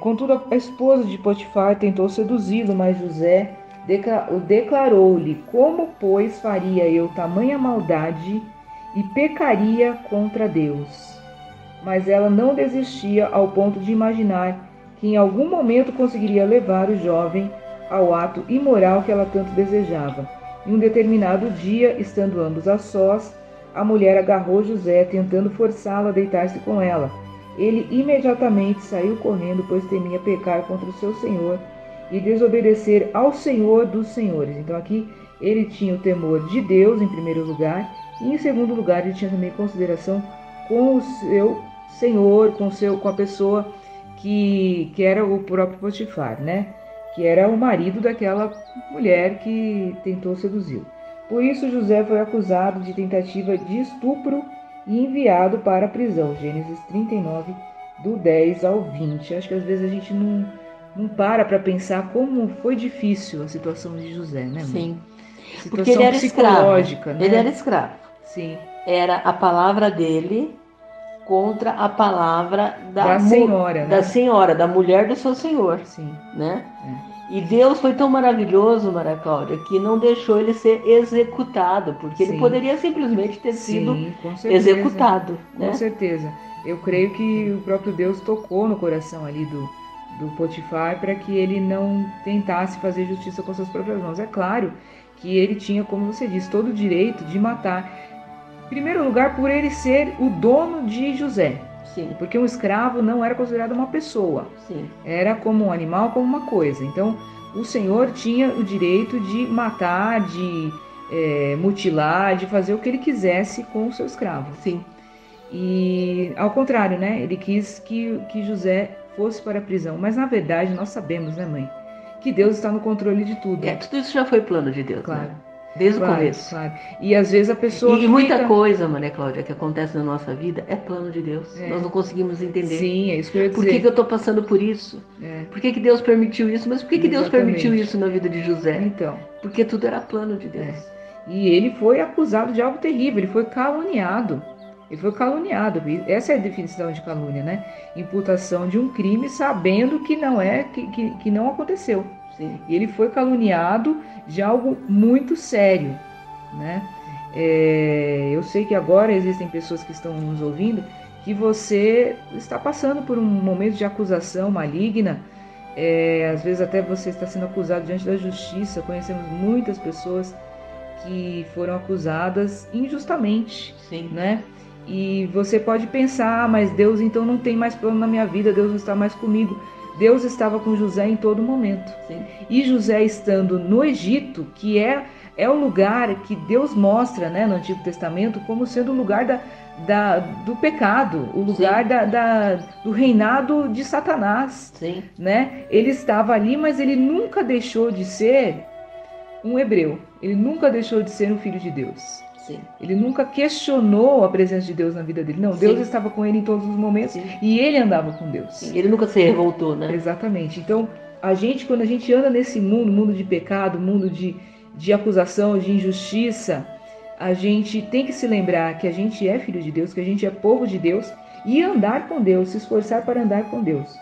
Contudo, a esposa de Potifar tentou seduzi-lo, mas José declarou-lhe: Como, pois, faria eu tamanha maldade e pecaria contra Deus? Mas ela não desistia ao ponto de imaginar que em algum momento conseguiria levar o jovem ao ato imoral que ela tanto desejava. Em um determinado dia, estando ambos a sós, a mulher agarrou José, tentando forçá-lo a deitar-se com ela. Ele imediatamente saiu correndo, pois temia pecar contra o seu senhor e desobedecer ao Senhor dos senhores. Então aqui ele tinha o temor de Deus em primeiro lugar, e em segundo lugar ele tinha também consideração com o seu senhor, com a pessoa que era o próprio Potifar, né? Que era o marido daquela mulher que tentou seduzi-lo. Por isso José foi acusado de tentativa de estupro e enviado para a prisão. Gênesis 39, do 10 ao 20. Acho que às vezes a gente não para pensar como foi difícil a situação de José, né, mãe? Sim. Situação porque ele era psicológica, escravo. né? Ele era escravo. Sim. Era a palavra dele contra a palavra Da senhora, né? Da senhora, da mulher do seu senhor. Sim. Né? E Deus foi tão maravilhoso, Maria Cláudia, que não deixou ele ser executado, porque Sim. ele poderia simplesmente ter sido com certeza, executado. Com certeza. Eu creio que o próprio Deus tocou no coração ali do Potifar para que ele não tentasse fazer justiça com suas próprias mãos. É claro que ele tinha, como você disse, todo o direito de matar. Em primeiro lugar, por ele ser o dono de José. Sim. Porque um escravo não era considerado uma pessoa. Sim. Era como um animal, como uma coisa. Então, o Senhor tinha o direito de matar, de mutilar, de fazer o que ele quisesse com o seu escravo. Sim. E, ao contrário, né? Ele quis que José fosse para a prisão. Mas, na verdade, nós sabemos, né, mãe? Que Deus está no controle de tudo. Tudo isso já foi plano de Deus, claro. Né? Desde o começo. Claro. E às vezes a pessoa E muita coisa, Maria Cláudia, que acontece na nossa vida é plano de Deus. É. Nós não conseguimos entender. Sim, é isso que eu ia dizer. Por que eu estou passando por isso? Por que Deus permitiu isso? Mas por que Deus permitiu isso na vida de José? Então. Porque tudo era plano de Deus. E ele foi acusado de algo terrível, ele foi caluniado. Ele foi caluniado. Essa é a definição de calúnia, né? Imputação de um crime sabendo que não que não aconteceu. Sim. E ele foi caluniado de algo muito sério, né? Eu sei que agora existem pessoas que estão nos ouvindo que você está passando por um momento de acusação maligna. Às vezes até você está sendo acusado diante da justiça. Conhecemos muitas pessoas que foram acusadas injustamente. Sim. Né? E você pode pensar, mas Deus então não tem mais plano na minha vida, Deus não está mais comigo. Deus estava com José em todo momento. Sim. E José estando no Egito, que é o lugar que Deus mostra, né, no Antigo Testamento como sendo o lugar do pecado, o lugar do reinado de Satanás. Sim. Né? Ele estava ali, mas ele nunca deixou de ser um hebreu. Ele nunca deixou de ser um filho de Deus. Sim. Ele nunca questionou a presença de Deus na vida dele. Não, Sim. Deus estava com ele em todos os momentos. Sim. E ele andava com Deus. Sim. Ele nunca se revoltou, né? Exatamente. Então, quando a gente anda nesse mundo de pecado, mundo de acusação, de injustiça, a gente tem que se lembrar que a gente é filho de Deus, que a gente é povo de Deus, e andar com Deus, se esforçar para andar com Deus.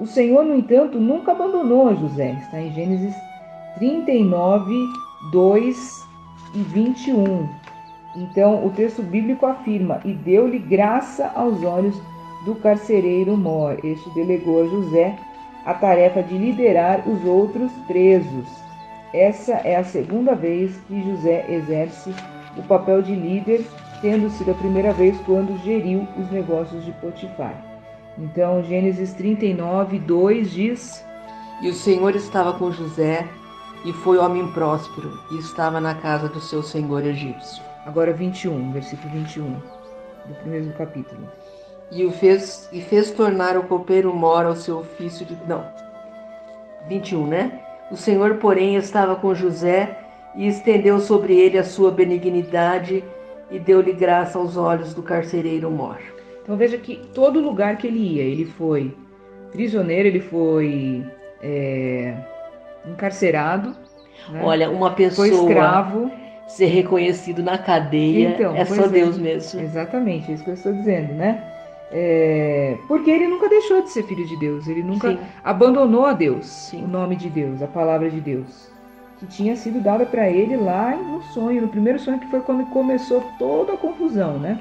O Senhor, no entanto, nunca abandonou a José. Está em Gênesis 39, 2 e 21. Então, o texto bíblico afirma: e deu-lhe graça aos olhos do carcereiro Mor. Este delegou a José a tarefa de liderar os outros presos. Essa é a segunda vez que José exerce o papel de líder, tendo sido a primeira vez quando geriu os negócios de Potifar. Então, Gênesis 39, 2 diz: e o Senhor estava com José, e foi homem próspero, e estava na casa do seu senhor egípcio. Agora 21, versículo 21, do mesmo capítulo. E fez tornar o copeiro Mor ao seu ofício de... Não, 21, né? O Senhor, porém, estava com José e estendeu sobre ele a sua benignidade e deu-lhe graça aos olhos do carcereiro Mor. Então veja que todo lugar que ele ia, ele foi prisioneiro, ele foi encarcerado. Né? Olha, uma pessoa... Foi escravo. Ser reconhecido na cadeia, então, é só Deus mesmo. Exatamente, é isso que eu estou dizendo, né? Porque ele nunca deixou de ser filho de Deus, ele nunca Sim. abandonou a Deus, Sim. o nome de Deus, a palavra de Deus, que tinha sido dada para ele lá no sonho, no primeiro sonho, que foi quando começou toda a confusão, né?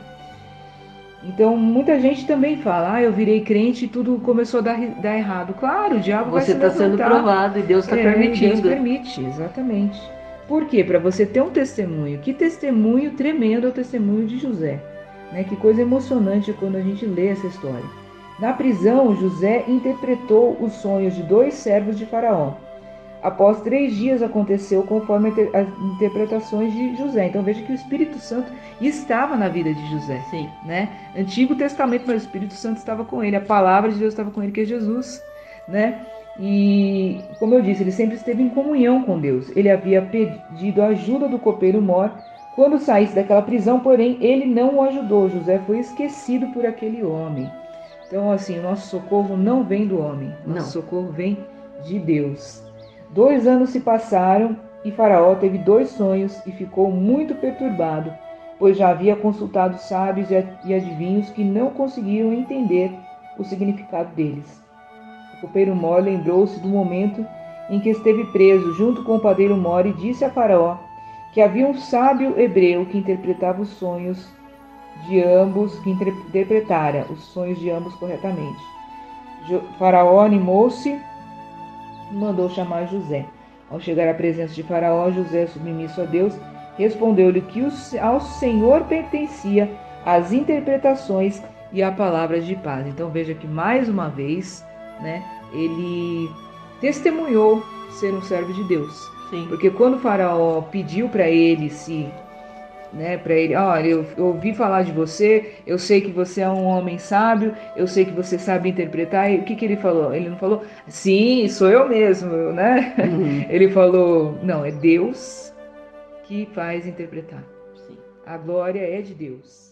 Então, muita gente também fala, eu virei crente e tudo começou a dar errado. Claro, o diabo vai Você se está sendo levantar. provado e Deus está E permitindo. Deus permite, exatamente. Por quê? Para você ter um testemunho. Que testemunho tremendo é o testemunho de José. Né? Que coisa emocionante quando a gente lê essa história. Na prisão, José interpretou os sonhos de 2 servos de Faraó. Após 3 dias aconteceu conforme as interpretações de José. Então veja que o Espírito Santo estava na vida de José. Sim. Né? Antigo Testamento, mas o Espírito Santo estava com ele. A palavra de Deus estava com ele, que é Jesus. Né? E, como eu disse, ele sempre esteve em comunhão com Deus. Ele havia pedido a ajuda do copeiro Mor quando saísse daquela prisão, porém ele não o ajudou. José foi esquecido por aquele homem. Então, assim, o nosso socorro não vem do homem. Nosso socorro vem de Deus. 2 anos se passaram e Faraó teve 2 sonhos e ficou muito perturbado, pois já havia consultado sábios e adivinhos que não conseguiram entender o significado deles. O copeiro Mor lembrou-se do momento em que esteve preso junto com o padeiro Mor e disse a Faraó que havia um sábio hebreu que interpretava os sonhos de ambos, que interpretara os sonhos de ambos corretamente. Faraó animou-se e mandou chamar José. Ao chegar à presença de Faraó, José, submisso a Deus, respondeu-lhe que ao Senhor pertencia as interpretações e a palavra de paz. Então veja que mais uma vez, né, ele testemunhou ser um servo de Deus. Sim. Porque quando o Faraó pediu para ele para ele, olha, eu ouvi falar de você, eu sei que você é um homem sábio, eu sei que você sabe interpretar. E o que ele falou? Ele não falou, sim, sou eu mesmo, né? Ele falou, não, é Deus que faz interpretar. Sim. A glória é de Deus.